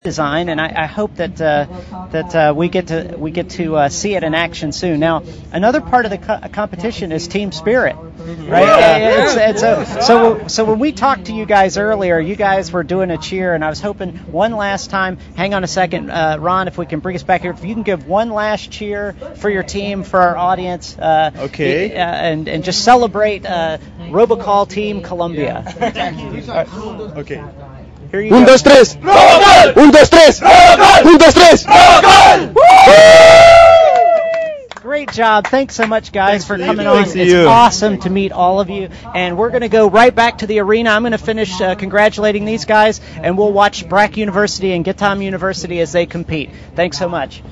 design, and I hope that we get to see it in action soon. Now, another part of the competition is team spirit, right? So when we talked to you guys earlier, you guys were doing a cheer, and I was hoping one last time. Hang on a second, Ron, if we can bring us back here. If you can give one last cheer for your team, for our audience, okay, and just celebrate Robocall Team Columbia. Okay. Un, dos, tres. Un, dos, tres. Un, dos, tres. Great job. Thanks so much, guys, for coming on. Thanks to It's you. awesome to meet all of you. And we're going to go right back to the arena. I'm going to finish congratulating these guys, and we'll watch BRAC University and Gittam University as they compete. Thanks so much.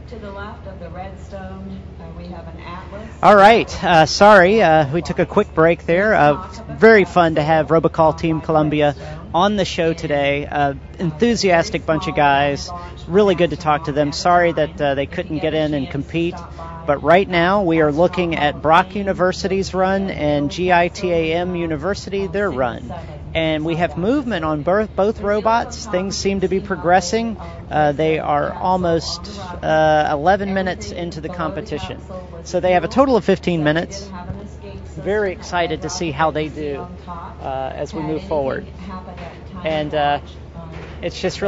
To the left of the red stone, we have an atlas. All right. Sorry, we took a quick break there. Very fun to have Robocall Team Columbia on the show today. Enthusiastic bunch of guys. Really good to talk to them. Sorry that they couldn't get in and compete. But right now we are looking at BRAC University's run and GITAM University, their run. And we have movement on both robots. Things seem to be progressing. They are almost 11 minutes into the competition. So they have a total of 15 minutes. Very excited to see how they do as we move forward. And it's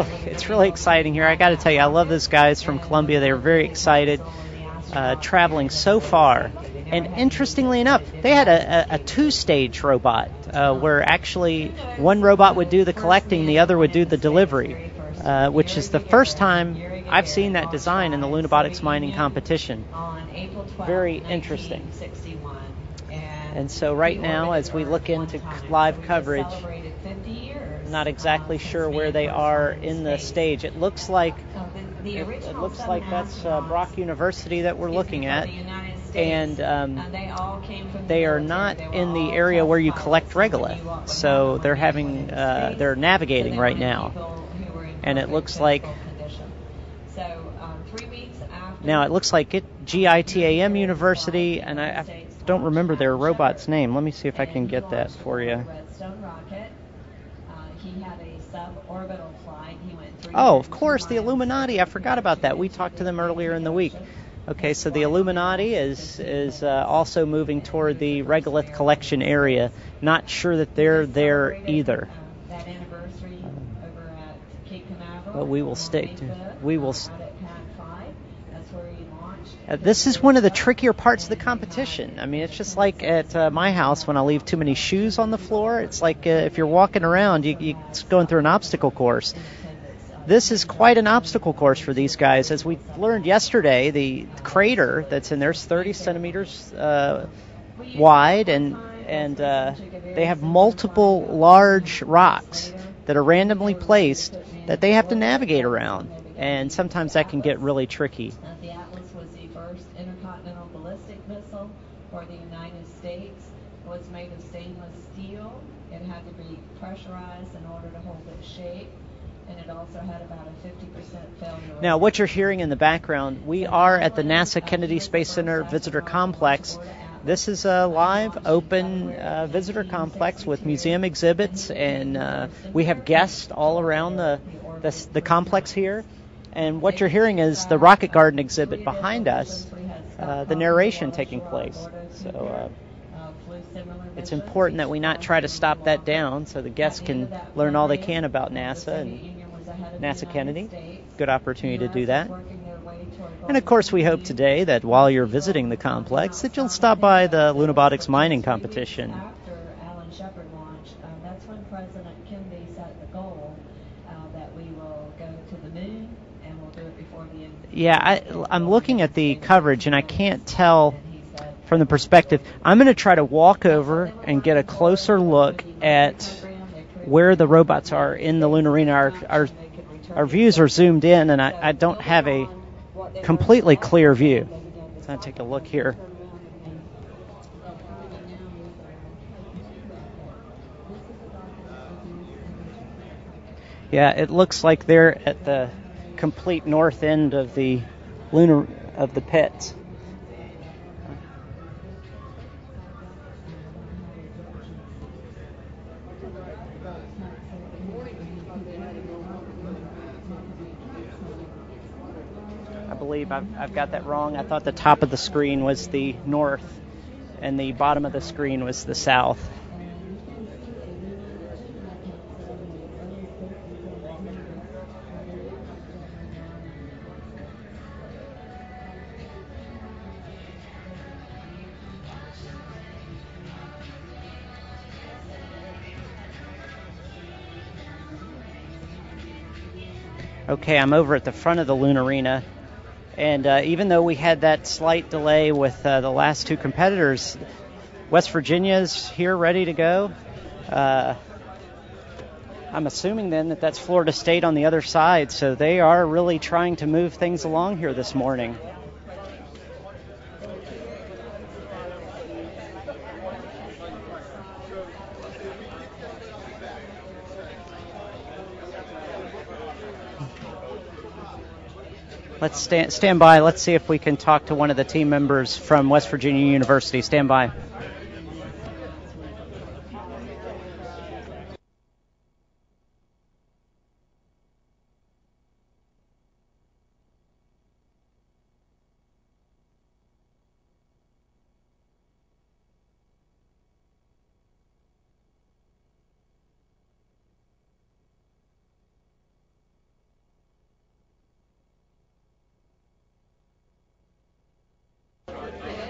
really exciting here. I got to tell you, I love those guys from Columbia. They were very excited, traveling so far. And interestingly enough, they had a two-stage robot where actually one robot would do the collecting, the other would do the delivery, which is the first time I've seen that design in the Lunabotics mining competition. Very interesting. And so right now, as we look into live coverage, not exactly sure where they are in the stage. It looks like that's BRAC University that we're looking at. And they are not in the area where you collect regolith, so they're navigating right now, and it looks like GITAM University, and I don't remember their robot's name. Let me see if I can get that for you. Oh, of course, the Illuminati. I forgot about that. We talked to them earlier in the week. Okay, so the Illuminati is also moving toward the regolith collection area. Not sure that they're there either. That anniversary over at Cape Canaveral. But we will stick to. We will. This is one of the trickier parts of the competition. I mean, it's just like at my house when I leave too many shoes on the floor. It's like if you're walking around, you're going through an obstacle course. This is quite an obstacle course for these guys. As we learned yesterday, the crater that's in there is 30 centimeters wide, and they have multiple large rocks that are randomly placed that they have to navigate around. And sometimes that can get really tricky. The Atlas was the first intercontinental ballistic missile for the United States. It was made of stainless steel. It had to be pressurized in order to hold its shape. And it also had about a 50% failure rate. Now, what you're hearing in the background, we are at the NASA Kennedy Space Center Visitor Complex. This is a live, open visitor complex with museum exhibits, and we have guests all around the complex here. And what you're hearing is the Rocket Garden exhibit behind us, the narration taking place. So it's important that we not try to stop that down so the guests can learn all they can about NASA and NASA Kennedy. Good opportunity to do that. And of course, we hope today that while you're visiting the complex, that you'll stop by the Lunabotics mining competition. After Alan Shepard launch, that's when President Kennedy set the goal that we will go to the moon, and we'll do it before the end. Yeah, I'm looking at the coverage, and I can't tell from the perspective. I'm going to try to walk over and get a closer look at where the robots are in the Lunarena. Our views are zoomed in, and I don't have a completely clear view. So I'll take a look here. Yeah, it looks like they're at the complete north end of the pits. I believe I've got that wrong. I thought the top of the screen was the north and the bottom of the screen was the south. Okay, I'm over at the front of the Lunarena. And even though we had that slight delay with the last two competitors, West Virginia's here ready to go. I'm assuming then that that's Florida State on the other side, so they are really trying to move things along here this morning. Let's stand by. Let's see if we can talk to one of the team members from West Virginia University. Stand by.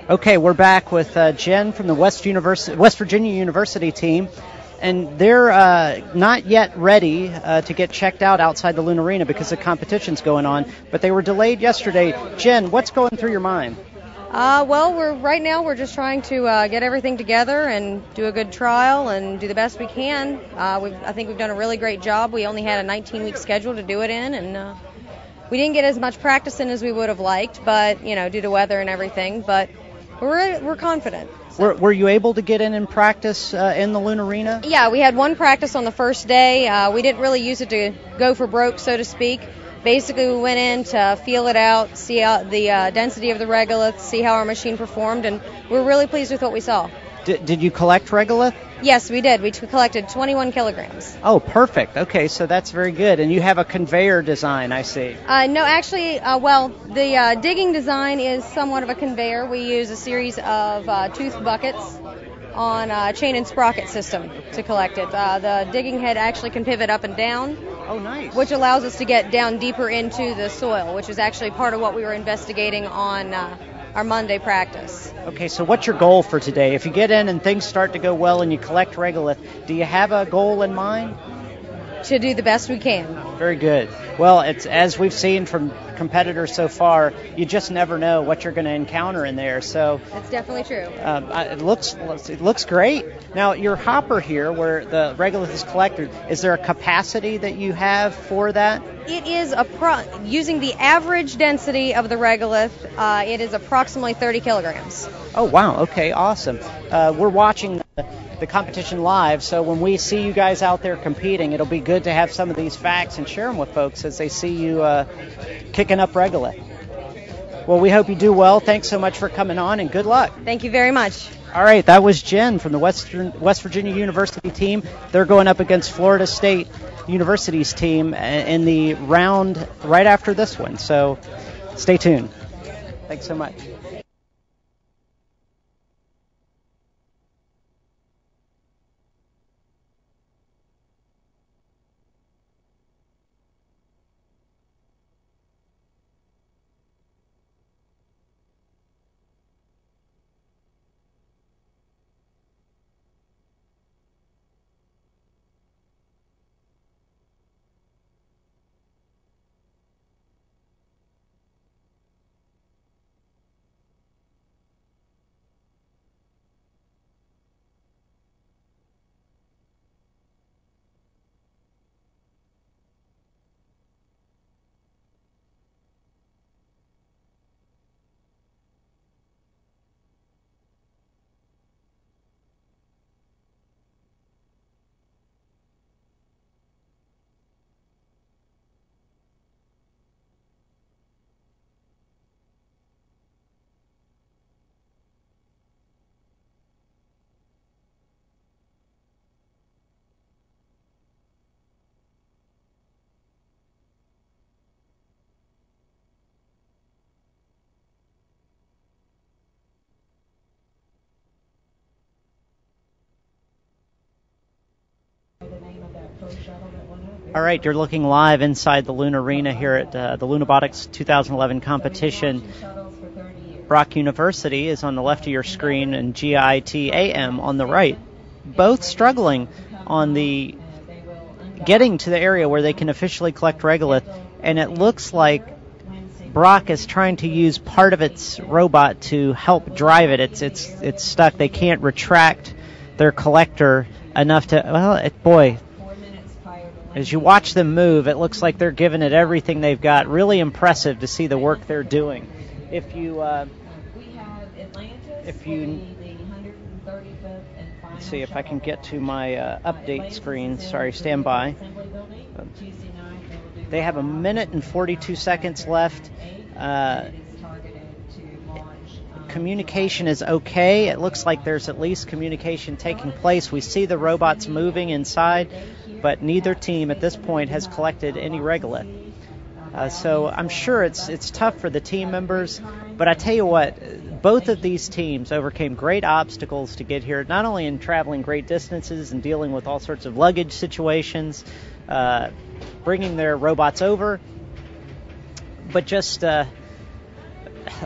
Okay, we're back with Jen from the West Virginia University team, and they're not yet ready to get checked out outside the Lunarena because the competition's going on, but they were delayed yesterday. Jen, what's going through your mind? Well, right now we're just trying to get everything together and do a good trial and do the best we can. I think we've done a really great job. We only had a 19-week schedule to do it in, and we didn't get as much practice in as we would have liked, but due to weather and everything. But we're confident. So. Were you able to get in and practice in the Lunarena? Yeah, we had one practice on the first day. We didn't really use it to go for broke, so to speak. Basically, we went in to feel it out, see how the density of the regolith, see how our machine performed, and we're really pleased with what we saw. Did you collect regolith? Yes, we did. We collected 21 kilograms. Oh, perfect. Okay, so that's very good. And you have a conveyor design, I see. No, actually, the digging design is somewhat of a conveyor. We use a series of tooth buckets on a chain and sprocket system to collect it. The digging head actually can pivot up and down. Oh, nice. which allows us to get down deeper into the soil, which is actually part of what we were investigating on our Monday practice. Okay, so what's your goal for today? If you get in and things start to go well and you collect regolith, do you have a goal in mind? To do the best we can. Very good. Well, it's as we've seen from competitors so far, you just never know what you're going to encounter in there. So That's definitely true. it looks great. Now, your hopper here, where the regolith is collected, is there a capacity that you have for that? It is using the average density of the regolith, it is approximately 30 kilograms. Oh, wow. Okay, awesome. We're watching the competition live, so when we see you guys out there competing, it'll be good to have some of these facts and share them with folks as they see you kicking up regolith. Well, we hope you do well. Thanks so much for coming on, and good luck. Thank you very much. All right, that was Jen from the West Virginia University team. They're going up against Florida State University's team in the round right after this one, so stay tuned. Thanks so much. All right, you're looking live inside the Lunarena here at the Lunabotics 2011 competition. BRAC University is on the left of your screen and GITAM on the right. Both struggling on the getting to the area where they can officially collect regolith, and it looks like BRAC is trying to use part of its robot to help drive it. It's stuck. They can't retract their collector enough to, well, boy, as you watch them move, it looks like they're giving it everything they've got. Really impressive to see the work they're doing. If you let's see if I can get to my update screen. Sorry, stand by. They have 1 minute and 42 seconds left. Communication is okay. It looks like there's at least communication taking place. We see the robots moving inside, but neither team at this point has collected any regolith. So I'm sure it's tough for the team members, but I tell you what, both of these teams overcame great obstacles to get here, not only in traveling great distances and dealing with all sorts of luggage situations, bringing their robots over, but just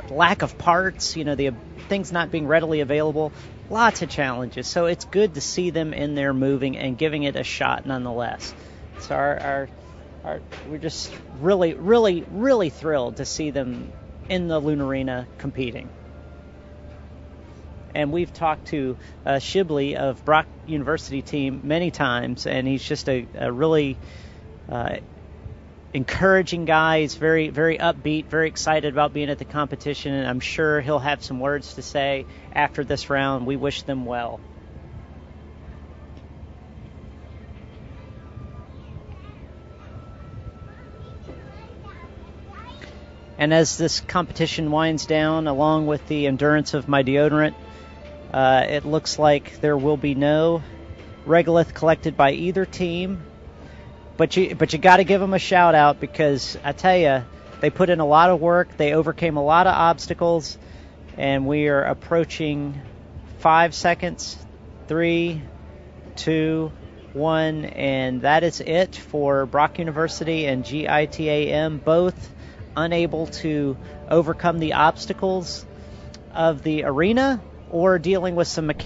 lack of parts, the things not being readily available, lots of challenges. So it's good to see them in there moving and giving it a shot nonetheless. So we're just really, really, really thrilled to see them in the Lunarena competing. And we've talked to Shibley of BRAC University team many times, and he's just a really encouraging guy. He's very, very upbeat, very excited about being at the competition, and I'm sure he'll have some words to say after this round. We wish them well. And as this competition winds down, along with the endurance of my deodorant, it looks like there will be no regolith collected by either team. But you got to give them a shout out, because I tell you, they put in a lot of work. They overcame a lot of obstacles, and we are approaching 5 seconds. 3, 2, won, and that is it for BRAC University and GITAM, both unable to overcome the obstacles of the arena or dealing with some mechanics